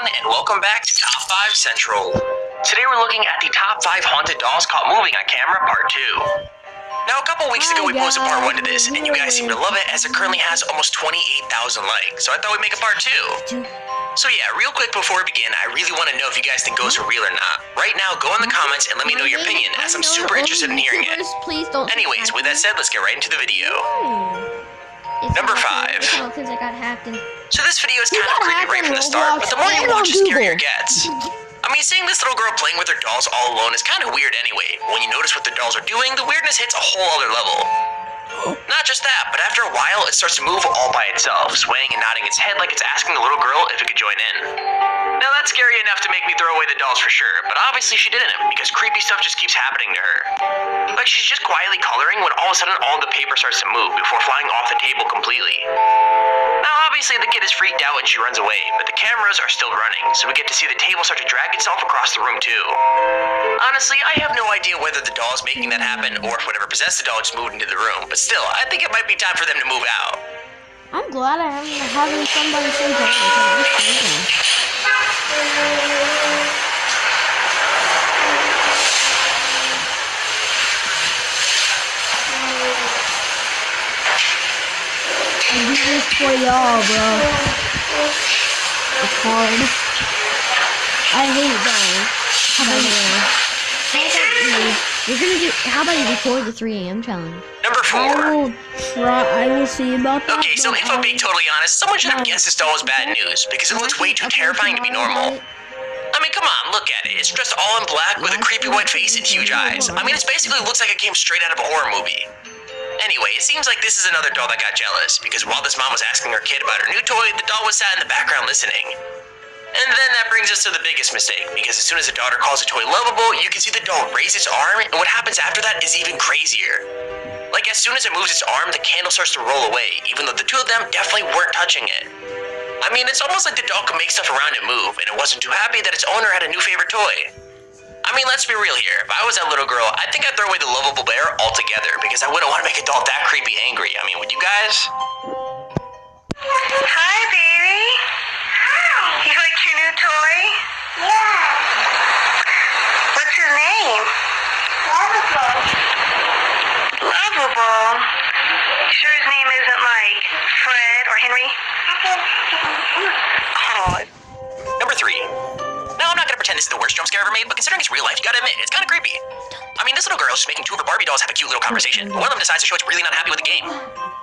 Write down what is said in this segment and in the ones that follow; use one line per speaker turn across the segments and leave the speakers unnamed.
and welcome back to Top 5 Central. Today we're looking at the top 5 haunted dolls caught moving on camera, part 2. Now, a couple weeks ago we posted part 1 to this, and you guys seem to love it as it currently has almost 28,000 likes, so I thought we'd make a part 2. So yeah, real quick before we begin, I really want to know if you guys think ghosts are real or not. Right now, go in the comments and let me know your opinion, as I'm super interested in hearing it. Anyways, with that said, let's get right into the video. Number 5. So this video is kind of creepy right from the start, but the more you watch, the scarier it gets. I mean, seeing this little girl playing with her dolls all alone is kind of weird anyway. When you notice what the dolls are doing, the weirdness hits a whole other level. Not just that, but after a while, it starts to move all by itself, swaying and nodding its head like it's asking the little girl if it could join in. Now that's scary enough to make me throw away the dolls for sure, but obviously she didn't, because creepy stuff just keeps happening to her. Like she's just quietly coloring when all of a sudden all the paper starts to move before flying off the table completely. Now obviously the kid is freaked out and she runs away, but the cameras are still running, so we get to see the table start to drag itself across the room too. Honestly, I have no idea whether the doll is making that happen or if whatever possessed the doll just moved into the room, but still, I think it might be time for them to move out.
I'm glad I am having somebody say that. I do this for y'all, bro. It's hard. I hate dying. You're gonna do. How about you record the 3 AM challenge?
Number 4.
I will see about that.
Okay, so if I'm being totally honest, someone should have guessed this doll was bad news, because it looks way too terrifying to be normal. I mean, come on, look at it. It's dressed all in black with a creepy white face and huge eyes. I mean, it basically looks like it came straight out of a horror movie. Anyway, it seems like this is another doll that got jealous, because while this mom was asking her kid about her new toy, the doll was sat in the background listening. And then that brings us to the biggest mistake, because as soon as the daughter calls the toy lovable, you can see the doll raise its arm, and what happens after that is even crazier. Like, as soon as it moves its arm, the candle starts to roll away, even though the two of them definitely weren't touching it. I mean, it's almost like the doll could make stuff around it move, and it wasn't too happy that its owner had a new favorite toy. I mean, let's be real here. If I was that little girl, I think I'd throw away the lovable bear altogether, because I wouldn't want to make a doll that creepy angry. I mean, would you guys?
Hi, baby. Hi. You like your new toy? Yeah. What's his name? Lovable. Lovable? Sure his name isn't like Fred or Henry? Oh.
Number 3. Now, I'm not gonna pretend this is the worst jump scare ever made, but considering it's real life, you gotta admit, it's kinda creepy. I mean, this little girl is just making 2 of her Barbie dolls have a cute little conversation, but one of them decides to show it's really not happy with the game.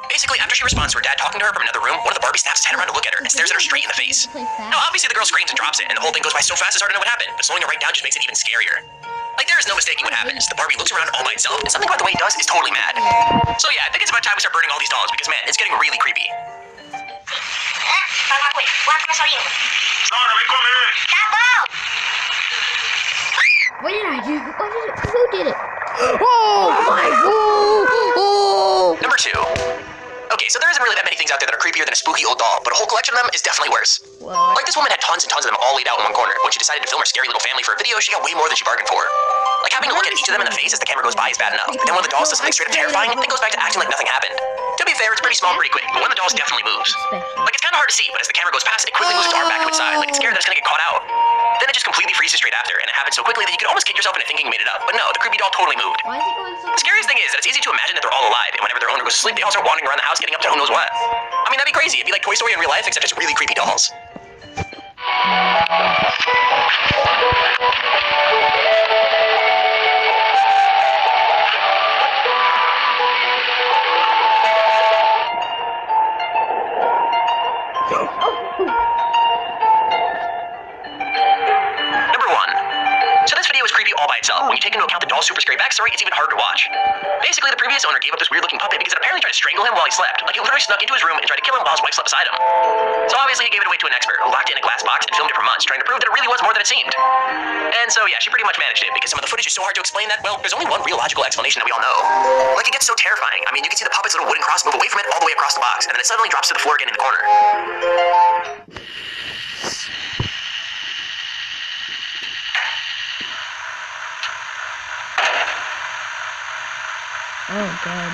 Basically, after she responds to her dad talking to her from another room, one of the Barbies snaps his head around to look at her and stares at her straight in the face. Now, obviously, the girl screams and drops it, and the whole thing goes by so fast it's hard to know what happened, but slowing it right down just makes it even scarier. Like, there is no mistaking what happens. The Barbie looks around all by itself, and something about the way it does is totally mad. So yeah, I think it's about time we start burning all these dolls, because man, it's getting really creepy.
What did I do? Who did it? Oh my god!
Number 2. Okay, so there isn't really that many things out there that are creepier than a spooky old doll, but a whole collection of them is definitely worse. Like this woman had tons and tons of them all laid out in one corner. When she decided to film her scary little family for a video, she got way more than she bargained for. Like having to look at each of them in the face as the camera goes by is bad enough, but then when the dolls does something straight up terrifying, it goes back to acting like nothing happened. To be fair, it's pretty small and pretty quick, but one of the dolls definitely moves. Like, it's kinda hard to see, but as the camera goes past, it quickly moves its arm back to its side, like it's scared that it's gonna get caught out. Then it just completely freezes straight after, and it happens so quickly that you could almost kick yourself into thinking you made it up. But no, the creepy doll totally moved. The scariest thing is that it's easy to imagine that they're all alive, and whenever their owner goes to sleep, they all start wandering around the house getting up to who knows what. I mean, that'd be crazy. It'd be like Toy Story in real life, except it's really creepy dolls. Number 1. So this video is creepy all by itself. When you take into account the doll's super scary backstory, it's even harder to watch. Basically, the previous owner gave up this weird-looking puppet because it apparently tried to strangle him while he slept. Like, he literally snuck into his room and tried to kill him while his wife slept beside him. So obviously, he gave it away to an expert who locked it in a glass box and filmed it for months, trying to prove that it really was more than it seemed. And so, yeah, she pretty much managed it, because some of the footage is so hard to explain that, well, there's only one real logical explanation that we all know. Like, it gets so terrifying. I mean, you can see the puppet's little wooden cross move away from it all the way across the box, and then it suddenly drops to the floor again in the corner.
Oh god.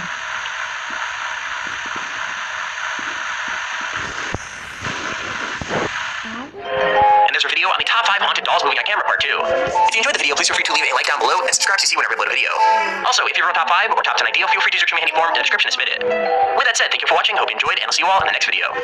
Desert video on the top 5 haunted dolls moving on camera part 2. If you enjoyed the video, please feel free to leave a like down below and subscribe to see whenever I upload a video. Also, if you have a top 5 or top 10 idea, feel free to use your command form in the description to submit it. With that said, thank you for watching, hope you enjoyed, and I'll see you all in the next video.